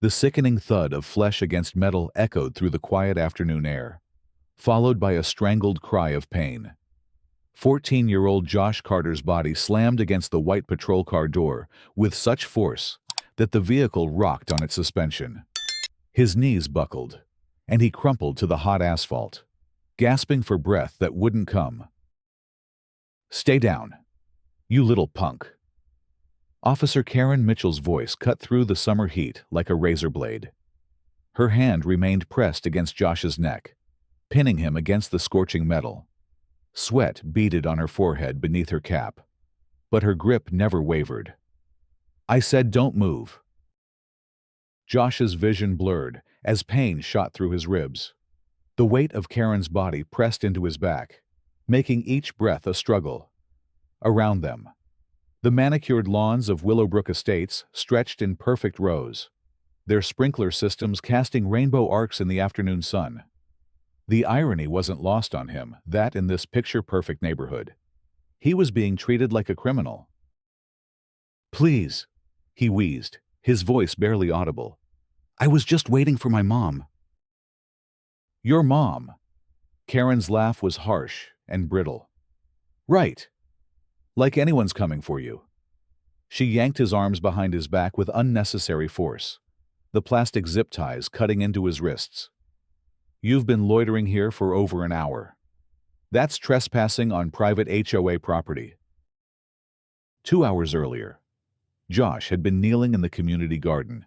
The sickening thud of flesh against metal echoed through the quiet afternoon air, followed by a strangled cry of pain. 14-year-old Josh Carter's body slammed against the white patrol car door with such force that the vehicle rocked on its suspension. His knees buckled, and he crumpled to the hot asphalt, gasping for breath that wouldn't come. "Stay down, you little punk." Officer Karen Mitchell's voice cut through the summer heat like a razor blade. Her hand remained pressed against Josh's neck, pinning him against the scorching metal. Sweat beaded on her forehead beneath her cap, but her grip never wavered. "I said don't move." Josh's vision blurred as pain shot through his ribs. The weight of Karen's body pressed into his back, making each breath a struggle. Around them, the manicured lawns of Willowbrook Estates stretched in perfect rows, their sprinkler systems casting rainbow arcs in the afternoon sun. The irony wasn't lost on him that in this picture-perfect neighborhood, he was being treated like a criminal. "Please," he wheezed, his voice barely audible. "I was just waiting for my mom." "Your mom?" Karen's laugh was harsh and brittle. "Right. Like anyone's coming for you." She yanked his arms behind his back with unnecessary force, the plastic zip ties cutting into his wrists. "You've been loitering here for over an hour. That's trespassing on private HOA property." 2 hours earlier, Josh had been kneeling in the community garden,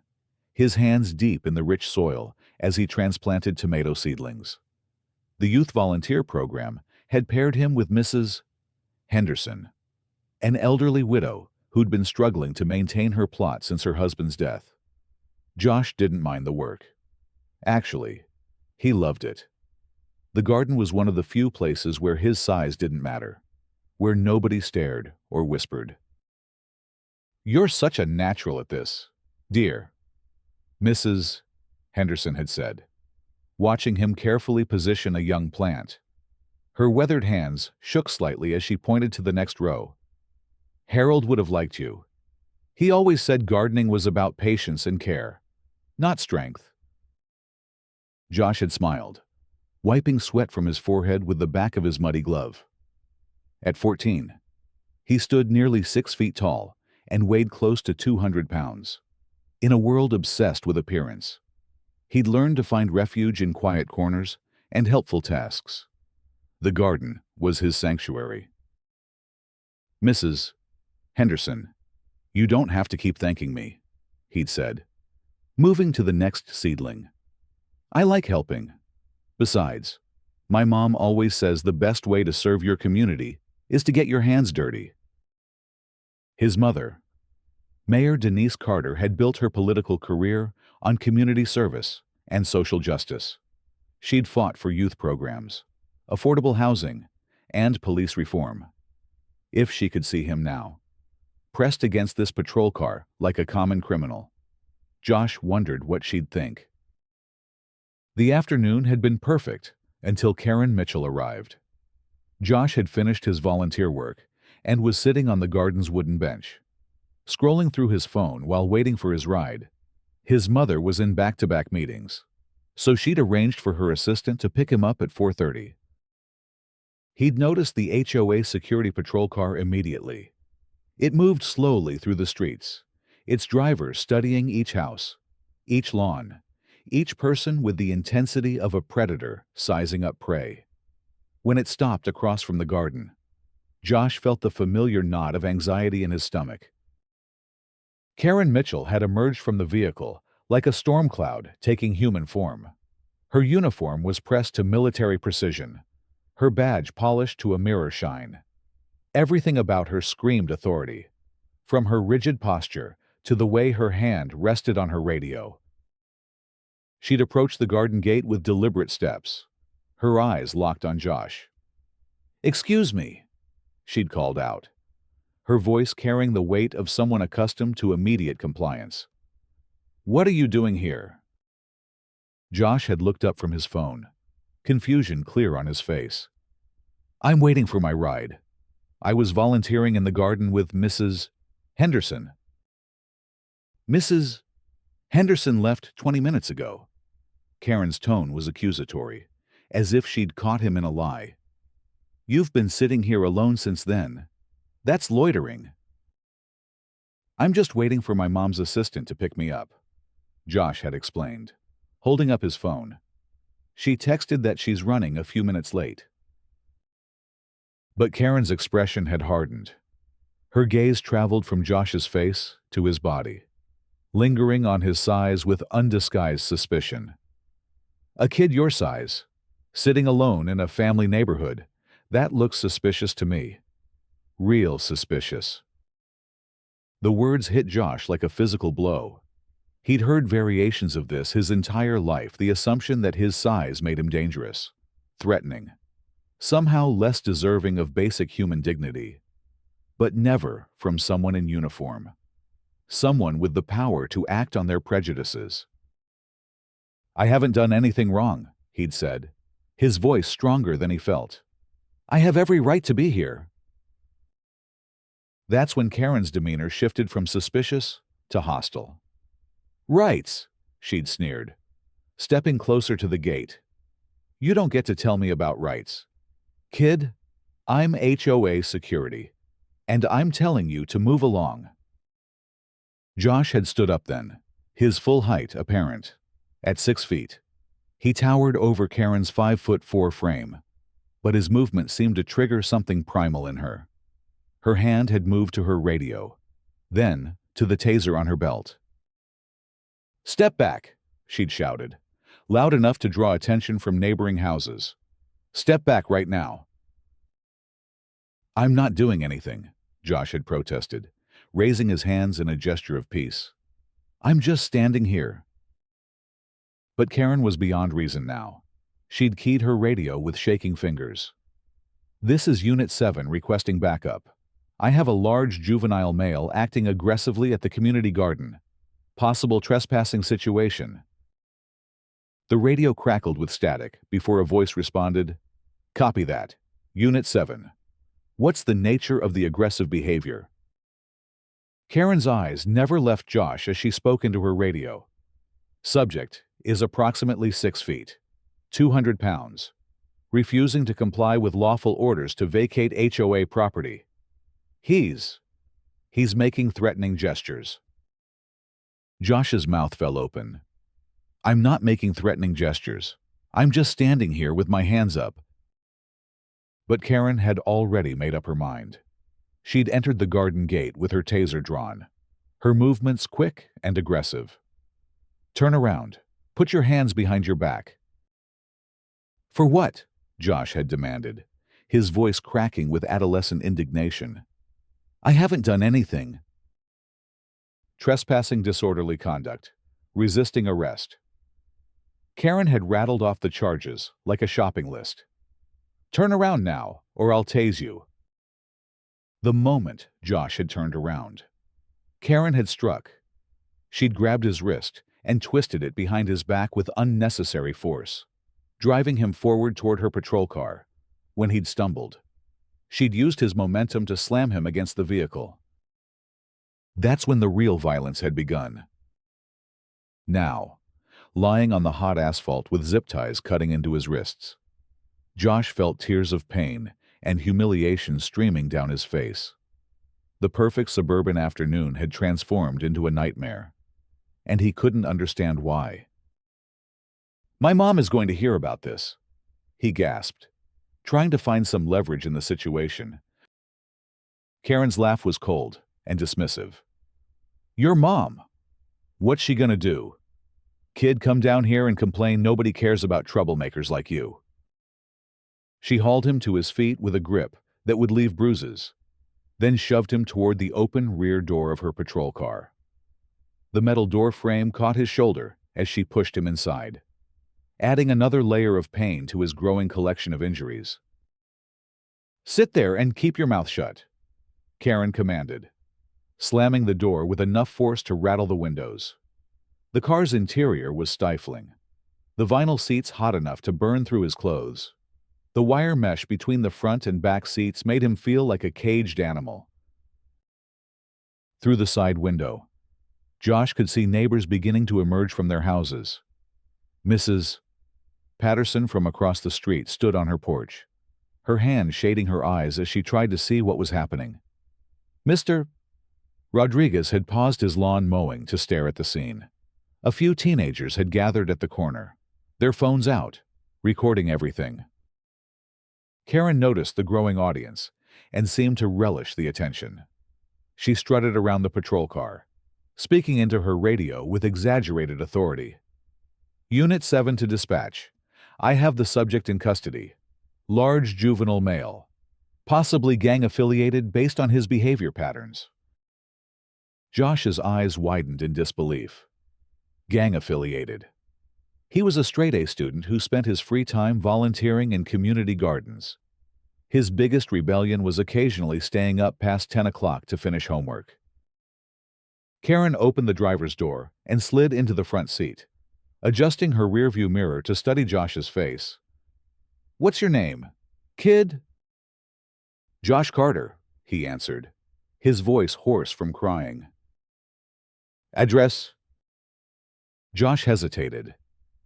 his hands deep in the rich soil as he transplanted tomato seedlings. The youth volunteer program had paired him with Mrs. Henderson, an elderly widow who'd been struggling to maintain her plot since her husband's death. Josh didn't mind the work. Actually, he loved it. The garden was one of the few places where his size didn't matter, where nobody stared or whispered. "You're such a natural at this, dear," Mrs. Henderson had said, watching him carefully position a young plant. Her weathered hands shook slightly as she pointed to the next row. "Harold would have liked you. He always said gardening was about patience and care, not strength." Josh had smiled, wiping sweat from his forehead with the back of his muddy glove. At 14, he stood nearly 6 feet tall and weighed close to 200 pounds. In a world obsessed with appearance, he'd learned to find refuge in quiet corners and helpful tasks. The garden was his sanctuary. "Mrs. Henderson, you don't have to keep thanking me," he'd said, moving to the next seedling. "I like helping. Besides, my mom always says the best way to serve your community is to get your hands dirty." His mother, Mayor Denise Carter, had built her political career on community service and social justice. She'd fought for youth programs, affordable housing, and police reform. If she could see him now, pressed against this patrol car like a common criminal, Josh wondered what she'd think. The afternoon had been perfect until Karen Mitchell arrived. Josh had finished his volunteer work and was sitting on the garden's wooden bench, scrolling through his phone while waiting for his ride. His mother was in back-to-back meetings, so she'd arranged for her assistant to pick him up at 4:30. He'd noticed the HOA security patrol car immediately. It moved slowly through the streets, its driver studying each house, each lawn, each person with the intensity of a predator sizing up prey. When it stopped across from the garden, Josh felt the familiar knot of anxiety in his stomach. Karen Mitchell had emerged from the vehicle like a storm cloud taking human form. Her uniform was pressed to military precision, her badge polished to a mirror shine. Everything about her screamed authority, from her rigid posture to the way her hand rested on her radio. She'd approached the garden gate with deliberate steps, her eyes locked on Josh. "Excuse me," she'd called out, her voice carrying the weight of someone accustomed to immediate compliance. "What are you doing here?" Josh had looked up from his phone, confusion clear on his face. "I'm waiting for my ride. I was volunteering in the garden with Mrs. Henderson." "Mrs. Henderson left 20 minutes ago. Karen's tone was accusatory, as if she'd caught him in a lie. You've been sitting here alone since then. That's loitering. I'm just waiting for my mom's assistant to pick me up, Josh had explained, holding up his phone. She texted that she's running a few minutes late. But Karen's expression had hardened. Her gaze traveled from Josh's face to his body, lingering on his size with undisguised suspicion. A kid your size, sitting alone in a family neighborhood, that looks suspicious to me. Real suspicious. The words hit Josh like a physical blow. He'd heard variations of this his entire life, the assumption that his size made him dangerous, threatening, somehow less deserving of basic human dignity. But never from someone in uniform. Someone with the power to act on their prejudices. I haven't done anything wrong, he'd said, his voice stronger than he felt. I have every right to be here. That's when Karen's demeanor shifted from suspicious to hostile. Rights, she'd sneered, stepping closer to the gate. You don't get to tell me about rights. Kid, I'm HOA security, and I'm telling you to move along. Josh had stood up then, his full height apparent. At 6 feet, he towered over Karen's 5'4" frame, but his movement seemed to trigger something primal in her. Her hand had moved to her radio, then to the taser on her belt. Step back, she'd shouted, loud enough to draw attention from neighboring houses. Step back right now. I'm not doing anything, Josh had protested, raising his hands in a gesture of peace. I'm just standing here. But Karen was beyond reason now. She'd keyed her radio with shaking fingers. This is Unit 7 requesting backup. I have a large juvenile male acting aggressively at the community garden. Possible trespassing situation. The radio crackled with static before a voice responded, Copy that. Unit 7. What's the nature of the aggressive behavior? Karen's eyes never left Josh as she spoke into her radio. Subject is approximately 6 feet, 200 pounds, refusing to comply with lawful orders to vacate HOA property. He's making threatening gestures. Josh's mouth fell open. I'm not making threatening gestures. I'm just standing here with my hands up. But Karen had already made up her mind. She'd entered the garden gate with her taser drawn, her movements quick and aggressive. Turn around. Put your hands behind your back. For what? Josh had demanded, his voice cracking with adolescent indignation. I haven't done anything. Trespassing, disorderly conduct, resisting arrest. Karen had rattled off the charges like a shopping list. Turn around now, or I'll tase you. The moment Josh had turned around, Karen had struck. She'd grabbed his wrist and twisted it behind his back with unnecessary force, driving him forward toward her patrol car. When he'd stumbled, she'd used his momentum to slam him against the vehicle. That's when the real violence had begun. Now, lying on the hot asphalt with zip ties cutting into his wrists, Josh felt tears of pain and humiliation streaming down his face. The perfect suburban afternoon had transformed into a nightmare, and he couldn't understand why. My mom is going to hear about this, he gasped, trying to find some leverage in the situation. Karen's laugh was cold and dismissive. Your mom? What's she gonna do? Kid, come down here and complain nobody cares about troublemakers like you. She hauled him to his feet with a grip that would leave bruises, then shoved him toward the open rear door of her patrol car. The metal door frame caught his shoulder as she pushed him inside, adding another layer of pain to his growing collection of injuries. Sit there and keep your mouth shut, Karen commanded, slamming the door with enough force to rattle the windows. The car's interior was stifling, the vinyl seats hot enough to burn through his clothes. The wire mesh between the front and back seats made him feel like a caged animal. Through the side window, Josh could see neighbors beginning to emerge from their houses. Mrs. Patterson from across the street stood on her porch, her hand shading her eyes as she tried to see what was happening. Mr. Rodriguez had paused his lawn mowing to stare at the scene. A few teenagers had gathered at the corner, their phones out, recording everything. Karen noticed the growing audience and seemed to relish the attention. She strutted around the patrol car, speaking into her radio with exaggerated authority. Unit 7 to dispatch. I have the subject in custody. Large juvenile male. Possibly gang-affiliated based on his behavior patterns. Josh's eyes widened in disbelief. Gang-affiliated. He was a straight-A student who spent his free time volunteering in community gardens. His biggest rebellion was occasionally staying up past 10 o'clock to finish homework. Karen opened the driver's door and slid into the front seat, adjusting her rearview mirror to study Josh's face. What's your name, kid? Josh Carter, he answered, his voice hoarse from crying. Address? Josh hesitated.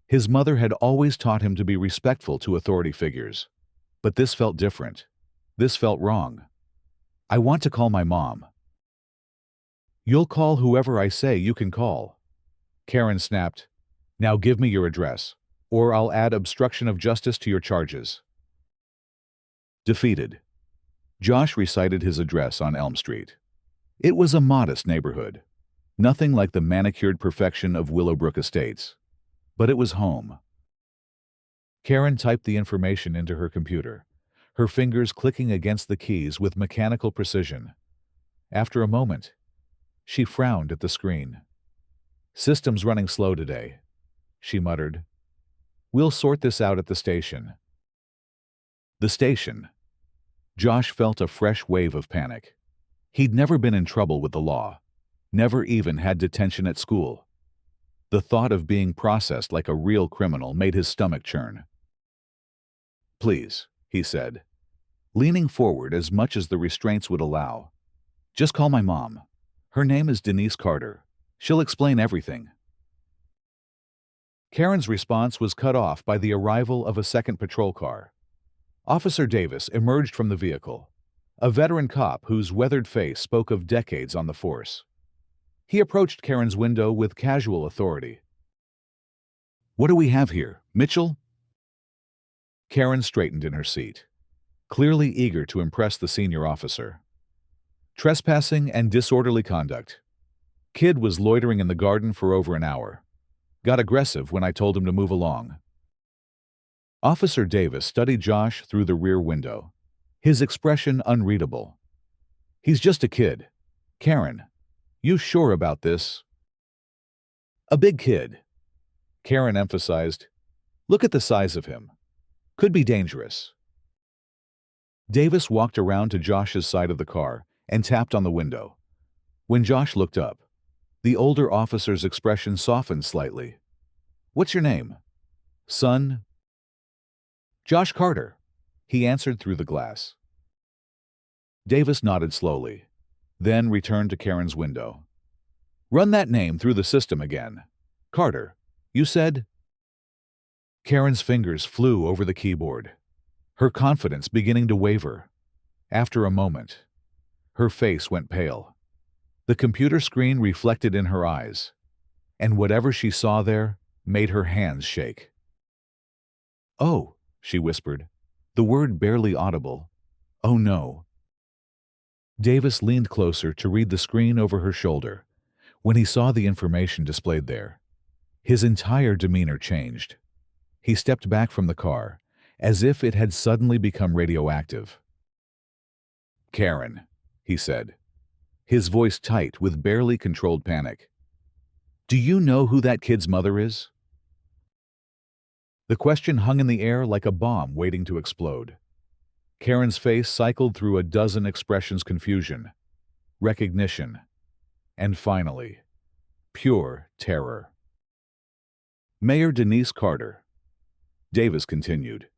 His mother had always taught him to be respectful to authority figures. But this felt different. This felt wrong. I want to call my mom. You'll call whoever I say you can call. Karen snapped. Now give me your address, or I'll add obstruction of justice to your charges. Defeated, Josh recited his address on Elm Street. It was a modest neighborhood, nothing like the manicured perfection of Willowbrook Estates, but it was home. Karen typed the information into her computer, her fingers clicking against the keys with mechanical precision. After a moment, she frowned at the screen. System's running slow today, she muttered. We'll sort this out at the station. The station. Josh felt a fresh wave of panic. He'd never been in trouble with the law, never even had detention at school. The thought of being processed like a real criminal made his stomach churn. Please, he said, leaning forward as much as the restraints would allow. Just call my mom. Her name is Denise Carter. She'll explain everything. Karen's response was cut off by the arrival of a second patrol car. Officer Davis emerged from the vehicle, a veteran cop whose weathered face spoke of decades on the force. He approached Karen's window with casual authority. What do we have here, Mitchell? Karen straightened in her seat, clearly eager to impress the senior officer. Trespassing and disorderly conduct. Kid was loitering in the garden for over an hour. Got aggressive when I told him to move along. Officer Davis studied Josh through the rear window, his expression unreadable. He's just a kid. Karen, you sure about this? A big kid. Karen emphasized. Look at the size of him. Could be dangerous. Davis walked around to Josh's side of the car and tapped on the window. When Josh looked up, the older officer's expression softened slightly. What's your name? Son? Josh Carter, he answered through the glass. Davis nodded slowly, then returned to Karen's window. Run that name through the system again. Carter, you said? Karen's fingers flew over the keyboard, her confidence beginning to waver. After a moment, her face went pale. The computer screen reflected in her eyes, and whatever she saw there made her hands shake. Oh, she whispered, the word barely audible. Oh no. Davis leaned closer to read the screen over her shoulder. When he saw the information displayed there, his entire demeanor changed. He stepped back from the car, as if it had suddenly become radioactive. Karen, he said, his voice tight with barely controlled panic. Do you know who that kid's mother is? The question hung in the air like a bomb waiting to explode. Karen's face cycled through a dozen expressions: confusion, recognition, and finally, pure terror. Mayor Denise Carter. Davis continued,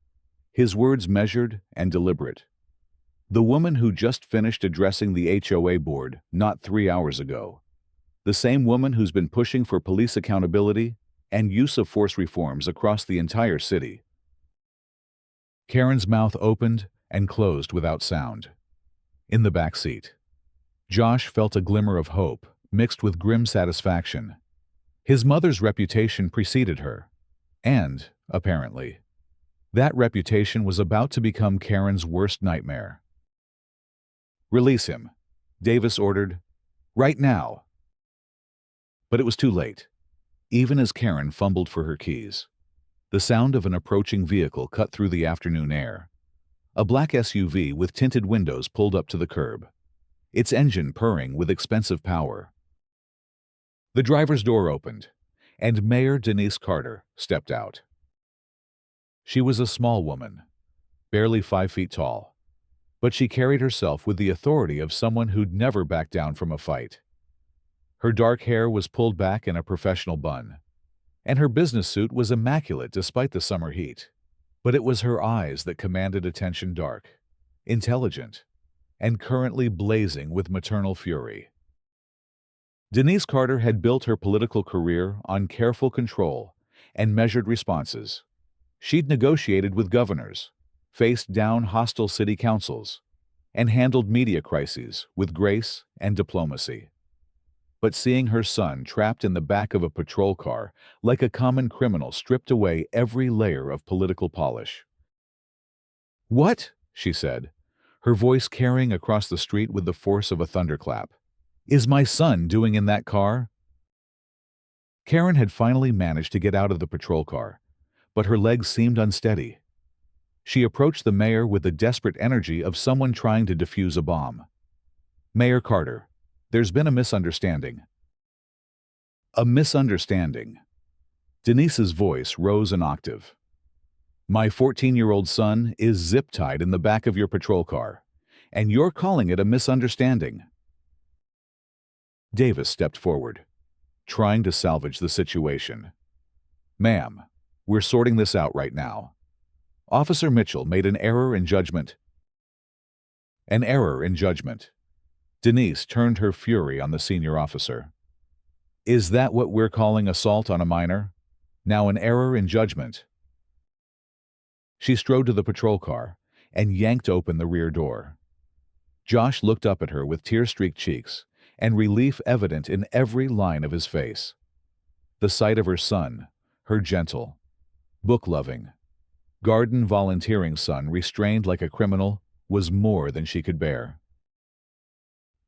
his words measured and deliberate. The woman who just finished addressing the HOA board not 3 hours ago. The same woman who's been pushing for police accountability and use of force reforms across the entire city. Karen's mouth opened and closed without sound. In the back seat, Josh felt a glimmer of hope mixed with grim satisfaction. His mother's reputation preceded her, and, apparently, that reputation was about to become Karen's worst nightmare. "Release him," Davis ordered. "Right now." But it was too late. Even as Karen fumbled for her keys, the sound of an approaching vehicle cut through the afternoon air. A black SUV with tinted windows pulled up to the curb, its engine purring with expensive power. The driver's door opened, and Mayor Denise Carter stepped out. She was a small woman, barely 5 feet tall, but she carried herself with the authority of someone who'd never backed down from a fight. Her dark hair was pulled back in a professional bun, and her business suit was immaculate despite the summer heat. But it was her eyes that commanded attention, dark, intelligent, and currently blazing with maternal fury. Denise Carter had built her political career on careful control and measured responses. She'd negotiated with governors, faced down hostile city councils, and handled media crises with grace and diplomacy. But seeing her son trapped in the back of a patrol car like a common criminal stripped away every layer of political polish. "What?" she said, her voice carrying across the street with the force of a thunderclap. "Is my son doing in that car?" Karen had finally managed to get out of the patrol car, but her legs seemed unsteady. She approached the mayor with the desperate energy of someone trying to defuse a bomb. "Mayor Carter, there's been a misunderstanding." "A misunderstanding?" Denise's voice rose an octave. "My 14-year-old son is zip-tied in the back of your patrol car, and you're calling it a misunderstanding." Davis stepped forward, trying to salvage the situation. "Ma'am, we're sorting this out right now. Officer Mitchell made an error in judgment." "An error in judgment." Denise turned her fury on the senior officer. "Is that what we're calling assault on a minor? Now an error in judgment?" She strode to the patrol car and yanked open the rear door. Josh looked up at her with tear-streaked cheeks and relief evident in every line of his face. The sight of her son, her gentle, book-loving, garden-volunteering son restrained like a criminal, was more than she could bear.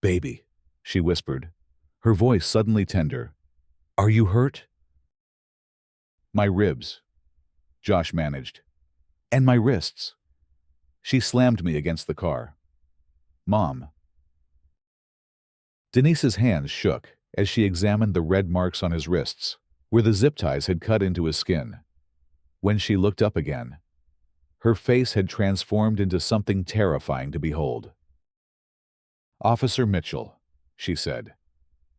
"Baby," she whispered, her voice suddenly tender. "Are you hurt?" "My ribs," Josh managed. "And my wrists." She slammed me against the car. "Mom." Denise's hands shook as she examined the red marks on his wrists, where the zip ties had cut into his skin. When she looked up again, her face had transformed into something terrifying to behold. "Officer Mitchell," she said,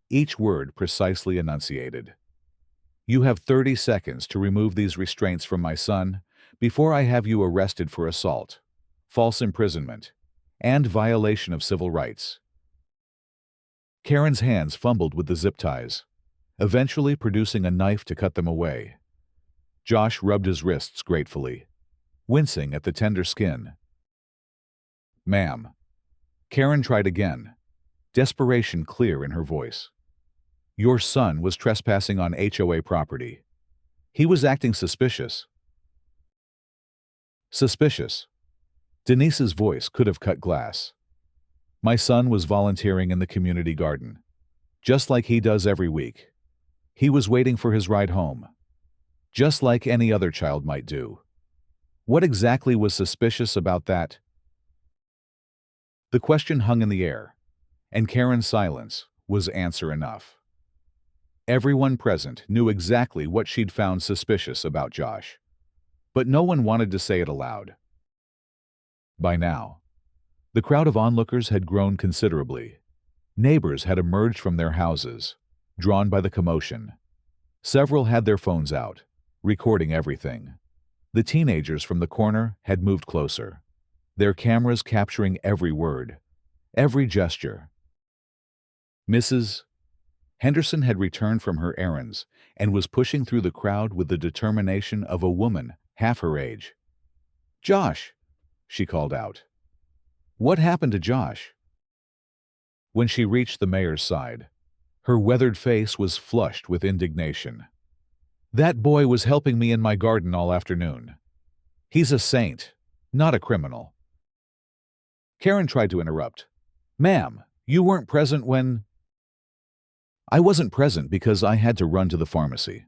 each word precisely enunciated. "You have 30 seconds to remove these restraints from my son before I have you arrested for assault, false imprisonment, and violation of civil rights." Karen's hands fumbled with the zip ties, eventually producing a knife to cut them away. Josh rubbed his wrists gratefully, wincing at the tender skin. "Ma'am." Karen tried again, desperation clear in her voice. "Your son was trespassing on HOA property. He was acting suspicious." "Suspicious?" Denise's voice could have cut glass. "My son was volunteering in the community garden, just like he does every week. He was waiting for his ride home, just like any other child might do. What exactly was suspicious about that?" The question hung in the air, and Karen's silence was answer enough. Everyone present knew exactly what she'd found suspicious about Josh, but no one wanted to say it aloud. By now, the crowd of onlookers had grown considerably. Neighbors had emerged from their houses, drawn by the commotion. Several had their phones out, recording everything. The teenagers from the corner had moved closer, their cameras capturing every word, every gesture. "Mrs. Henderson had returned from her errands and was pushing through the crowd with the determination of a woman half her age. "Josh!" she called out. "What happened to Josh?" When she reached the mayor's side, her weathered face was flushed with indignation. "That boy was helping me in my garden all afternoon. He's a saint, not a criminal." Karen tried to interrupt. "Ma'am, you weren't present when—" "I wasn't present because I had to run to the pharmacy."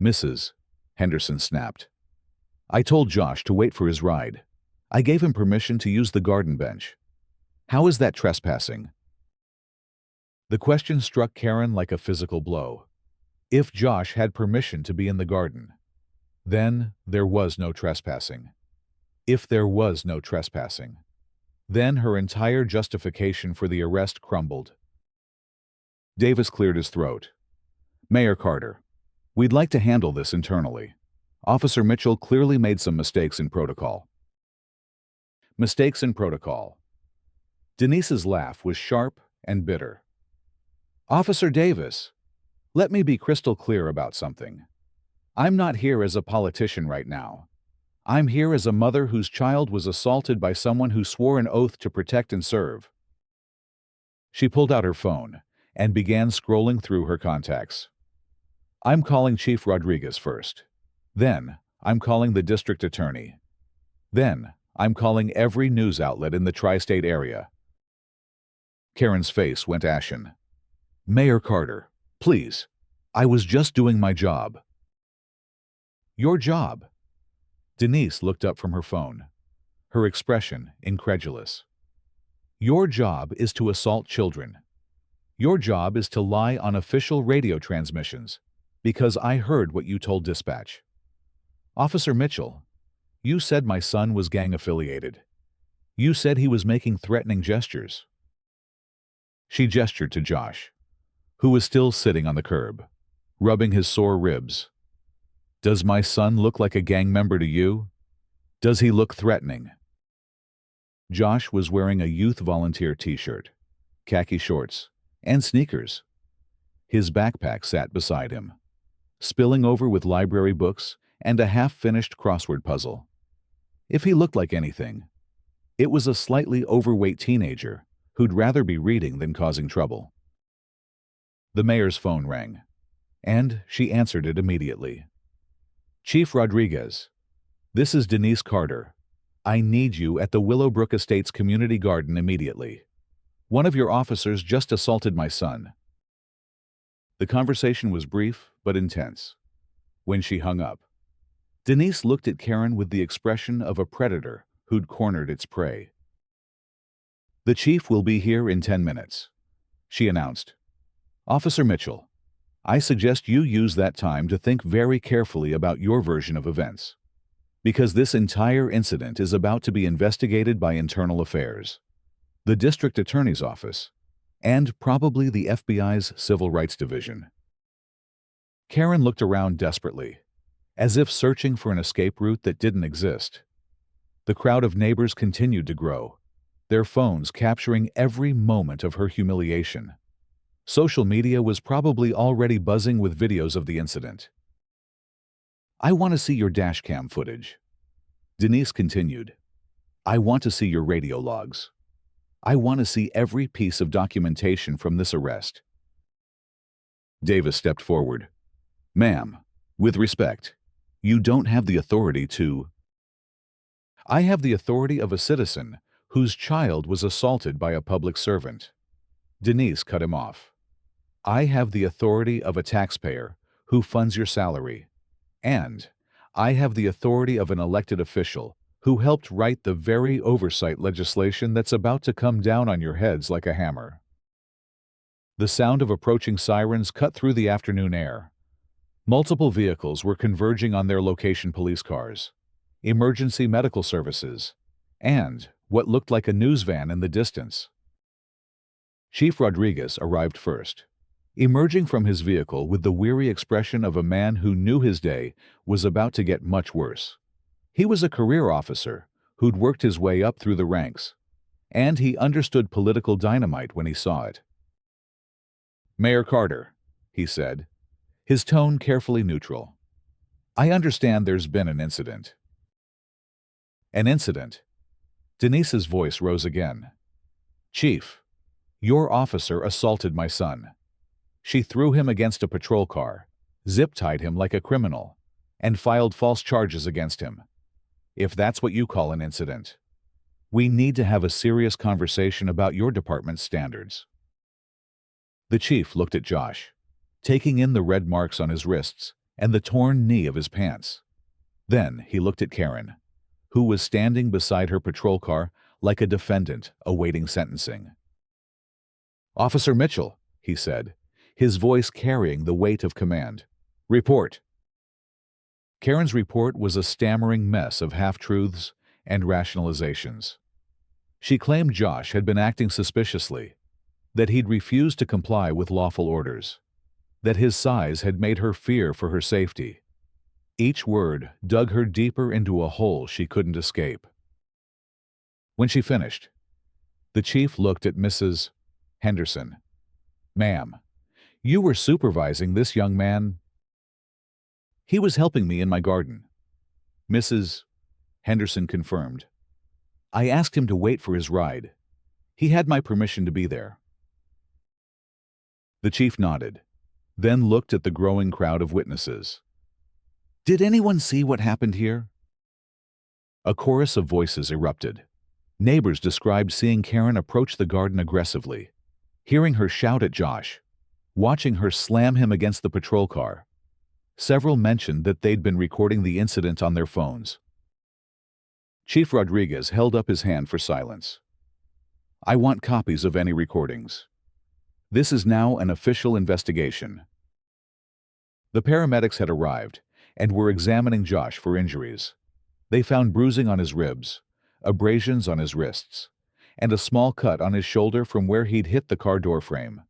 "Mrs. Henderson snapped. "I told Josh to wait for his ride. I gave him permission to use the garden bench. How is that trespassing?" The question struck Karen like a physical blow. If Josh had permission to be in the garden, then there was no trespassing. If there was no trespassing, then her entire justification for the arrest crumbled. Davis cleared his throat. "Mayor Carter, we'd like to handle this internally. Officer Mitchell clearly made some mistakes in protocol." Mistakes in protocol. Denise's laugh was sharp and bitter. "Officer Davis, let me be crystal clear about something. I'm not here as a politician right now. I'm here as a mother whose child was assaulted by someone who swore an oath to protect and serve." She pulled out her phone and began scrolling through her contacts. "I'm calling Chief Rodriguez first. Then, I'm calling the district attorney. Then, I'm calling every news outlet in the tri-state area." Karen's face went ashen. "Mayor Carter, please. I was just doing my job." "Your job?" Denise looked up from her phone, her expression incredulous. "Your job is to assault children. Your job is to lie on official radio transmissions, because I heard what you told dispatch. Officer Mitchell, you said my son was gang-affiliated. You said he was making threatening gestures." She gestured to Josh, who was still sitting on the curb, rubbing his sore ribs. "Does my son look like a gang member to you? Does he look threatening?" Josh was wearing a youth volunteer t-shirt, khaki shorts, and sneakers. His backpack sat beside him, spilling over with library books and a half-finished crossword puzzle. If he looked like anything, it was a slightly overweight teenager who'd rather be reading than causing trouble. The mayor's phone rang, and she answered it immediately. "Chief Rodriguez, this is Denise Carter. I need you at the Willowbrook Estates Community Garden immediately. One of your officers just assaulted my son." The conversation was brief but intense. When she hung up, Denise looked at Karen with the expression of a predator who'd cornered its prey. "The chief will be here in 10 minutes, she announced. "Officer Mitchell, I suggest you use that time to think very carefully about your version of events, because this entire incident is about to be investigated by Internal Affairs, the District Attorney's Office, and probably the FBI's Civil Rights Division." Karen looked around desperately, as if searching for an escape route that didn't exist. The crowd of neighbors continued to grow, their phones capturing every moment of her humiliation. Social media was probably already buzzing with videos of the incident. "I want to see your dashcam footage," Denise continued. "I want to see your radio logs. I want to see every piece of documentation from this arrest." Davis stepped forward. "Ma'am, with respect, you don't have the authority to—" "I have the authority of a citizen whose child was assaulted by a public servant." Denise cut him off. "I have the authority of a taxpayer who funds your salary. And I have the authority of an elected official who helped write the very oversight legislation that's about to come down on your heads like a hammer." The sound of approaching sirens cut through the afternoon air. Multiple vehicles were converging on their location: police cars, emergency medical services, and what looked like a news van in the distance. Chief Rodriguez arrived first, emerging from his vehicle with the weary expression of a man who knew his day was about to get much worse. He was a career officer who'd worked his way up through the ranks, and he understood political dynamite when he saw it. Mayor Carter, he said, his tone carefully neutral. I understand there's been an incident. An incident? Denise's voice rose again. Chief, your officer assaulted my son. She threw him against a patrol car, zip-tied him like a criminal, and filed false charges against him. If that's what you call an incident, we need to have a serious conversation about your department's standards. The chief looked at Josh, taking in the red marks on his wrists and the torn knee of his pants. Then he looked at Karen, who was standing beside her patrol car like a defendant awaiting sentencing. Officer Mitchell, he said, his voice carrying the weight of command. Report. Karen's report was a stammering mess of half-truths and rationalizations. She claimed Josh had been acting suspiciously, that he'd refused to comply with lawful orders, that his size had made her fear for her safety. Each word dug her deeper into a hole she couldn't escape. When she finished, the chief looked at Mrs. Henderson. Ma'am, you were supervising this young man? He was helping me in my garden. Mrs. Henderson confirmed. I asked him to wait for his ride. He had my permission to be there. The chief nodded, then looked at the growing crowd of witnesses. Did anyone see what happened here? A chorus of voices erupted. Neighbors described seeing Karen approach the garden aggressively, hearing her shout at Josh, watching her slam him against the patrol car. Several mentioned that they'd been recording the incident on their phones. Chief Rodriguez held up his hand for silence. I want copies of any recordings. This is now an official investigation. The paramedics had arrived and were examining Josh for injuries. They found bruising on his ribs, abrasions on his wrists, and a small cut on his shoulder from where he'd hit the car door frame.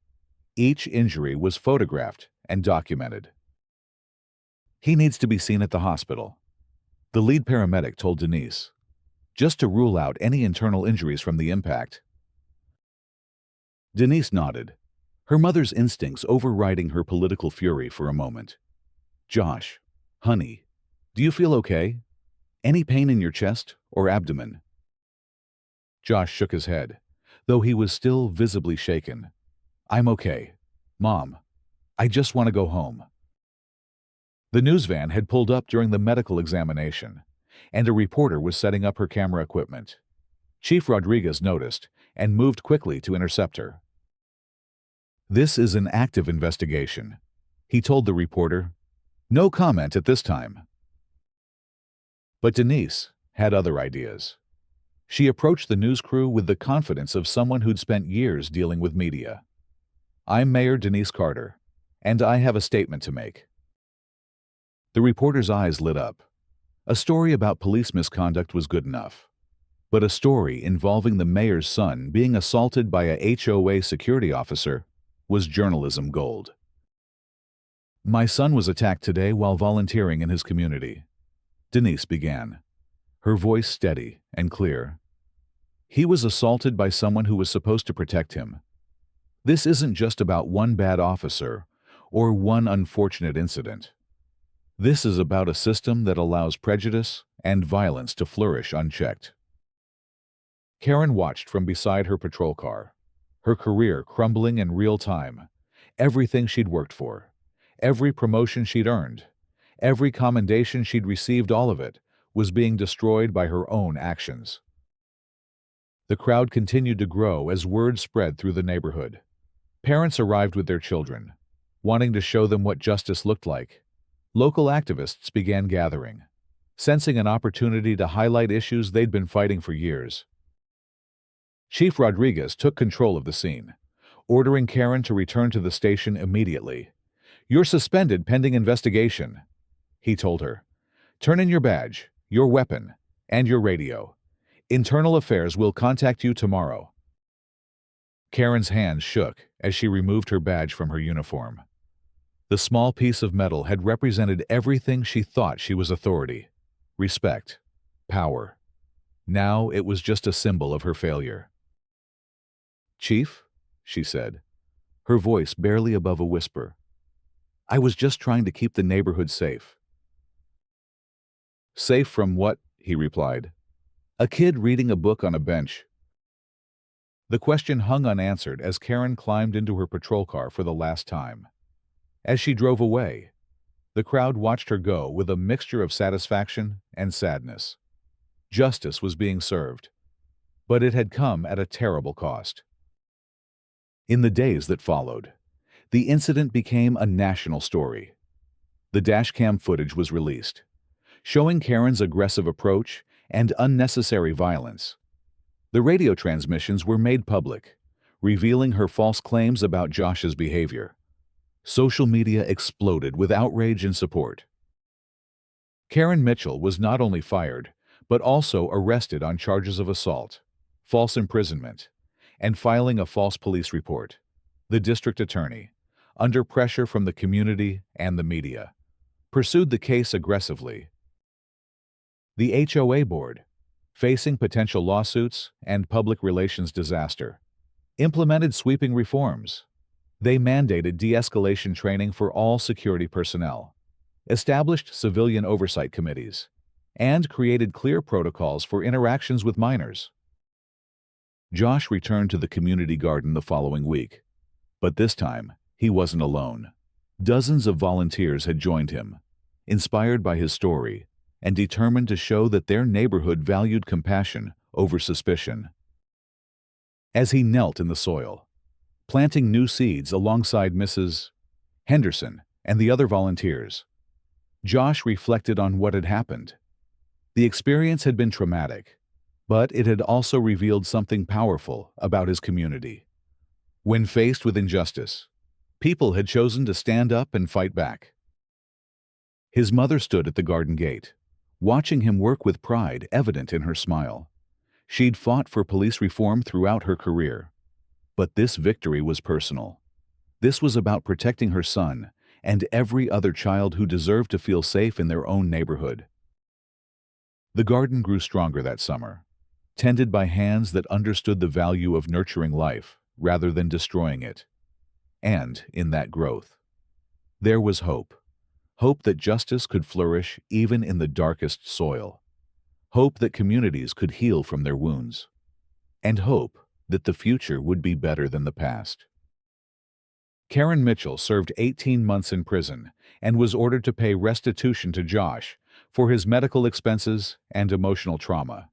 Each injury was photographed and documented. He needs to be seen at the hospital, the lead paramedic told Denise, just to rule out any internal injuries from the impact. Denise nodded, her mother's instincts overriding her political fury for a moment. Josh, honey, do you feel okay? Any pain in your chest or abdomen? Josh shook his head, though he was still visibly shaken. I'm okay. Mom, I just want to go home. The news van had pulled up during the medical examination, and a reporter was setting up her camera equipment. Chief Rodriguez noticed and moved quickly to intercept her. This is an active investigation, he told the reporter. No comment at this time. But Denise had other ideas. She approached the news crew with the confidence of someone who'd spent years dealing with media. I'm Mayor Denise Carter, and I have a statement to make. The reporter's eyes lit up. A story about police misconduct was good enough. But a story involving the mayor's son being assaulted by a HOA security officer was journalism gold. My son was attacked today while volunteering in his community, Denise began, her voice steady and clear. He was assaulted by someone who was supposed to protect him. This isn't just about one bad officer or one unfortunate incident. This is about a system that allows prejudice and violence to flourish unchecked. Karen watched from beside her patrol car, her career crumbling in real time, everything she'd worked for, every promotion she'd earned, every commendation she'd received, all of it was being destroyed by her own actions. The crowd continued to grow as word spread through the neighborhood. Parents arrived with their children, wanting to show them what justice looked like. Local activists began gathering, sensing an opportunity to highlight issues they'd been fighting for years. Chief Rodriguez took control of the scene, ordering Karen to return to the station immediately. You're suspended pending investigation, he told her. Turn in your badge, your weapon, and your radio. Internal Affairs will contact you tomorrow. Karen's hands shook as she removed her badge from her uniform. The small piece of metal had represented everything she thought she was: authority, respect, power. Now it was just a symbol of her failure. Chief, she said, her voice barely above a whisper. "I was just trying to keep the neighborhood safe." "Safe from what?" he replied. "A kid reading a book on a bench." The question hung unanswered as Karen climbed into her patrol car for the last time. As she drove away, the crowd watched her go with a mixture of satisfaction and sadness. Justice was being served, but it had come at a terrible cost. In the days that followed, the incident became a national story. The dashcam footage was released, showing Karen's aggressive approach and unnecessary violence. The radio transmissions were made public, revealing her false claims about Josh's behavior. Social media exploded with outrage and support. Karen Mitchell was not only fired, but also arrested on charges of assault, false imprisonment, and filing a false police report. The district attorney, under pressure from the community and the media, pursued the case aggressively. The HOA board, facing potential lawsuits and public relations disaster, implemented sweeping reforms. They mandated de-escalation training for all security personnel, established civilian oversight committees, and created clear protocols for interactions with minors. Josh returned to the community garden the following week, but this time he wasn't alone. Dozens of volunteers had joined him, inspired by his story and determined to show that their neighborhood valued compassion over suspicion. As he knelt in the soil, planting new seeds alongside Mrs. Henderson and the other volunteers, Josh reflected on what had happened. The experience had been traumatic, but it had also revealed something powerful about his community. When faced with injustice, people had chosen to stand up and fight back. His mother stood at the garden gate, watching him work with pride evident in her smile. She'd fought for police reform throughout her career. But this victory was personal. This was about protecting her son and every other child who deserved to feel safe in their own neighborhood. The garden grew stronger that summer, tended by hands that understood the value of nurturing life rather than destroying it. And in that growth, there was hope. Hope that justice could flourish even in the darkest soil. Hope that communities could heal from their wounds. And hope that the future would be better than the past. Karen Mitchell served 18 months in prison and was ordered to pay restitution to Josh for his medical expenses and emotional trauma.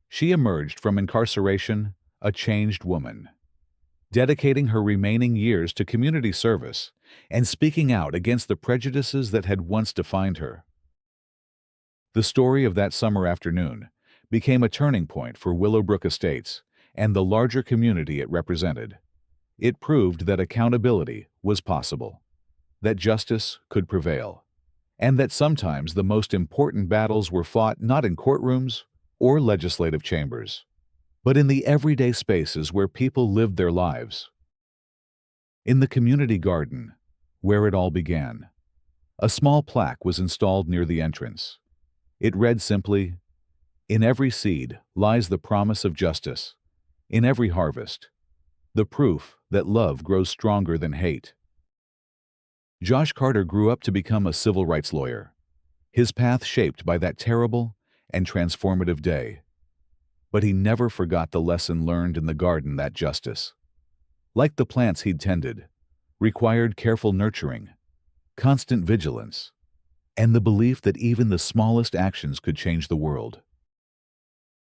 She emerged from incarceration a changed woman, dedicating her remaining years to community service and speaking out against the prejudices that had once defined her. The story of that summer afternoon became a turning point for Willowbrook Estates and the larger community it represented. It proved that accountability was possible, that justice could prevail, and that sometimes the most important battles were fought not in courtrooms or legislative chambers, but in the everyday spaces where people lived their lives. In the community garden, where it all began, a small plaque was installed near the entrance. It read simply, "In every seed lies the promise of justice. In every harvest, the proof that love grows stronger than hate." Josh Carter grew up to become a civil rights lawyer, his path shaped by that terrible and transformative day. But he never forgot the lesson learned in the garden that justice, like the plants he'd tended, required careful nurturing, constant vigilance, and the belief that even the smallest actions could change the world.